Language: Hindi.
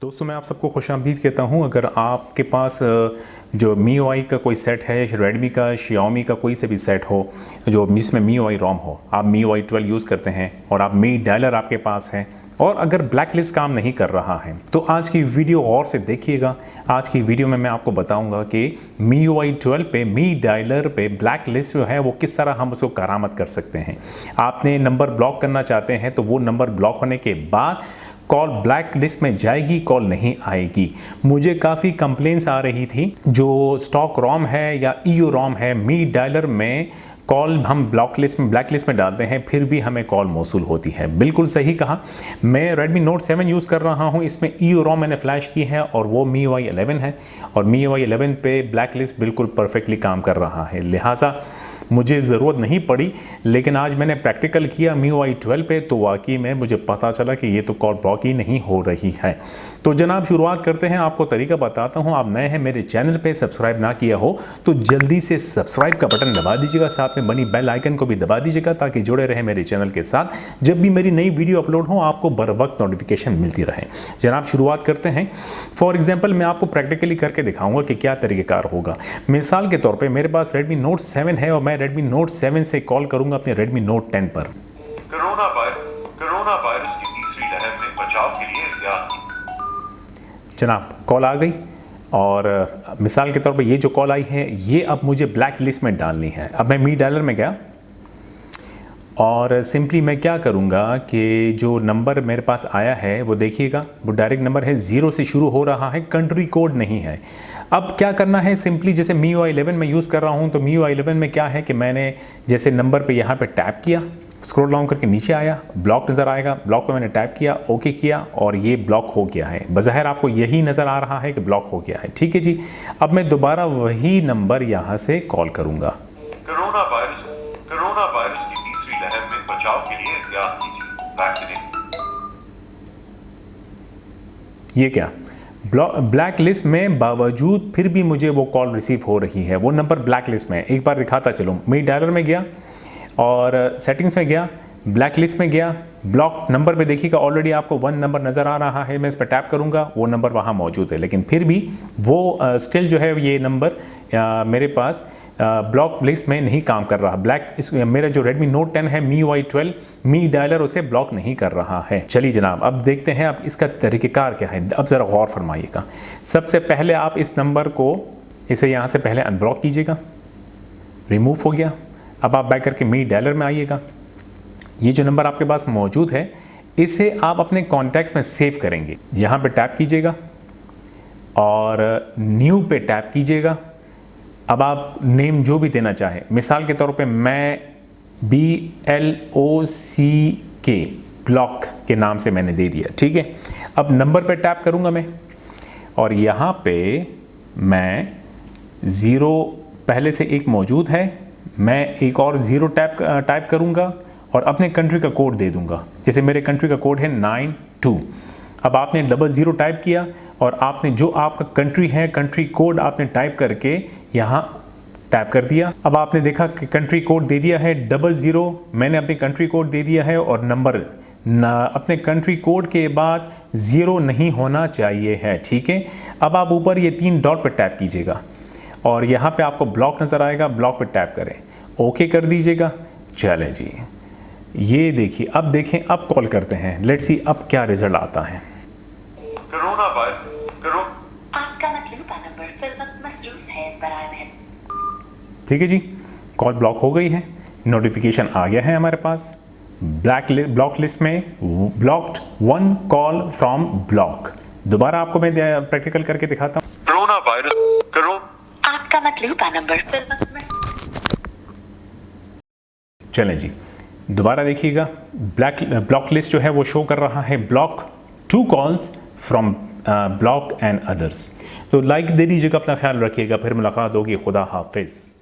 दोस्तों मैं आप सबको खुशामदीद कहता हूं। अगर आपके पास जो MIUI का कोई सेट है, रेडमी का, Xiaomi का कोई से भी सेट हो जो जिसमें MIUI ROM हो, आप MIUI 12 यूज़ करते हैं और आप मी डायलर आपके पास है और अगर ब्लैक लिस्ट काम नहीं कर रहा है तो आज की वीडियो गौर से देखिएगा। आज की वीडियो में मैं आपको बताऊंगा कि MIUI 12 पे मी डायलर पे ब्लैक लिस्ट जो है वो किस तरह हम उसको करामत कर सकते हैं। आपने नंबर ब्लॉक करना चाहते हैं तो वो नंबर ब्लॉक होने के बाद कॉल ब्लैक लिस्ट में जाएगी, कॉल नहीं आएगी। मुझे काफ़ी कंप्लेंट्स आ रही थी जो स्टॉक रोम है या EU रोम है मी डायलर में कॉल हम ब्लैक लिस्ट में डालते हैं फिर भी हमें कॉल मौसूल होती है। बिल्कुल सही कहा। मैं Redmi Note 7 यूज़ कर रहा हूं, इसमें EU रोम मैंने फ्लैश की है और वो MIUI 11 है और MIUI 11 पे ब्लैक लिस्ट बिल्कुल परफेक्टली काम कर रहा है, लिहाजा मुझे ज़रूरत नहीं पड़ी। लेकिन आज मैंने प्रैक्टिकल किया MIUI 12 पे तो वाकई में मुझे पता चला कि ये तो कॉल ब्लॉक ही नहीं हो रही है। तो जनाब शुरुआत करते हैं, आपको तरीका बताता हूँ। आप नए हैं मेरे चैनल पे, सब्सक्राइब ना किया हो तो जल्दी से सब्सक्राइब का बटन दबा दीजिएगा, साथ में बनी बेल आइकन को भी दबा दीजिएगा ताकि जुड़े रहे मेरे चैनल के साथ। जब भी मेरी नई वीडियो अपलोड हो आपको बर वक्त नोटिफिकेशन मिलती रहे। जनाब शुरुआत करते हैं। फॉर एग्जाम्पल मैं आपको प्रैक्टिकली करके दिखाऊंगा कि क्या तरीक़ेकार होगा। मिसाल के तौर पर मेरे पास Redmi Note 7 है और मैं Redmi Note 7 से कॉल करूंगा अपने Redmi Note 10 पर। कोरोना वायरस की तीसरी लहर में बचाव के लिए एहतियात। जनाब कॉल आ गई और मिसाल के तौर पे ये जो कॉल आई है ये अब मुझे ब्लैक लिस्ट में डालनी है। अब मैं मी डायलर में गया और सिंपली मैं क्या करूँगा कि जो नंबर मेरे पास आया है वो देखिएगा, वो डायरेक्ट नंबर है, 0 से शुरू हो रहा है, कंट्री कोड नहीं है। अब क्या करना है, सिंपली जैसे MIUI 11 में यूज़ कर रहा हूँ तो MIUI 11 में क्या है कि मैंने जैसे नंबर पे यहाँ पे टैप किया, स्क्रॉल डाउन करके नीचे आया, ब्लॉक नज़र आएगा, ब्लॉक पे मैंने टैप किया, ओके किया और ये ब्लॉक हो गया है। बज़ाहिर आपको यही नज़र आ रहा है कि ब्लॉक हो गया है, ठीक है जी। अब मैं दोबारा वही नंबर यहाँ से कॉल करूँगा। कोरोना वायरस की तीसरी लहर में बचाव के लिए एहतियात कीजिए, वैक्सीनेट। ये क्या ब्लैक लिस्ट में बावजूद फिर भी मुझे वो कॉल रिसीव हो रही है, वो नंबर ब्लैक लिस्ट में। एक बार दिखाता चलूँ, मी डायलर में गया और सेटिंग्स में गया, ब्लैक लिस्ट में गया, ब्लॉक नंबर पे देखिएगा ऑलरेडी आपको 1 नंबर नज़र आ रहा है। मैं इस पर टैप करूँगा, वो नंबर वहाँ मौजूद है, लेकिन फिर भी वो स्टिल जो है ये नंबर मेरे पास ब्लॉक लिस्ट में नहीं काम कर रहा। मेरा जो Redmi Note 10 है MIUI 12 मी डायलर उसे ब्लॉक नहीं कर रहा है। चलिए जनाब अब देखते हैं अब इसका तरीक़ेकार क्या है। अब ज़रा गौर फरमाइएगा। सबसे पहले आप इस नंबर को इसे यहाँ से पहले अनब्लॉक कीजिएगा, रिमूव हो गया। अब आप बैक करके मी डायलर में आइएगा। ये जो नंबर आपके पास मौजूद है इसे आप अपने कॉन्टैक्ट्स में सेव करेंगे। यहाँ पे टैप कीजिएगा और न्यू पे टैप कीजिएगा। अब आप नेम जो भी देना चाहें, मिसाल के तौर पे मैं BLOCK ब्लॉक के नाम से मैंने दे दिया, ठीक है। अब नंबर पे टैप करूँगा मैं और यहाँ पे मैं 0 पहले से एक मौजूद है, मैं एक और 0 टाइप करूँगा और अपने कंट्री का कोड दे दूंगा। जैसे मेरे कंट्री का कोड है 92। अब आपने 00 टाइप किया और आपने जो आपका कंट्री है कंट्री कोड आपने टाइप करके यहाँ टाइप कर दिया। अब आपने देखा कि कंट्री कोड दे दिया है 00, मैंने अपनी कंट्री कोड दे दिया है और नंबर अपने कंट्री कोड के बाद 0 नहीं होना चाहिए है, ठीक है। अब आप ऊपर ये 3 डॉट पर टैप कीजिएगा और यहाँ पे आपको ब्लॉक नज़र आएगा, ब्लॉक पर टैप करें, ओके कर दीजिएगा। चलें जी, ये देखिए। अब देखें, अब कॉल करते हैं, लेट्स सी अब क्या रिजल्ट आता है। कोरोना वायरस आपका मतलूबा नंबर फिर वक्त मसरूफ है, बराए मेहरबानी। ठीक है जी, कॉल ब्लॉक हो गई है, नोटिफिकेशन आ गया है हमारे पास ब्लॉक लिस्ट में, ब्लॉक्ड 1 कॉल फ्रॉम ब्लॉक। दोबारा आपको मैं प्रैक्टिकल करके दिखाता हूँ। कोरोना वायरस आपका मतलूबा नंबर फिर वक्त चलें जी, दोबारा देखिएगा, ब्लॉक लिस्ट जो है वो शो कर रहा है block 2 calls from block and others. तो लाइक दे दीजिएगा, अपना ख्याल रखिएगा, फिर मुलाकात होगी। खुदा हाफिज़।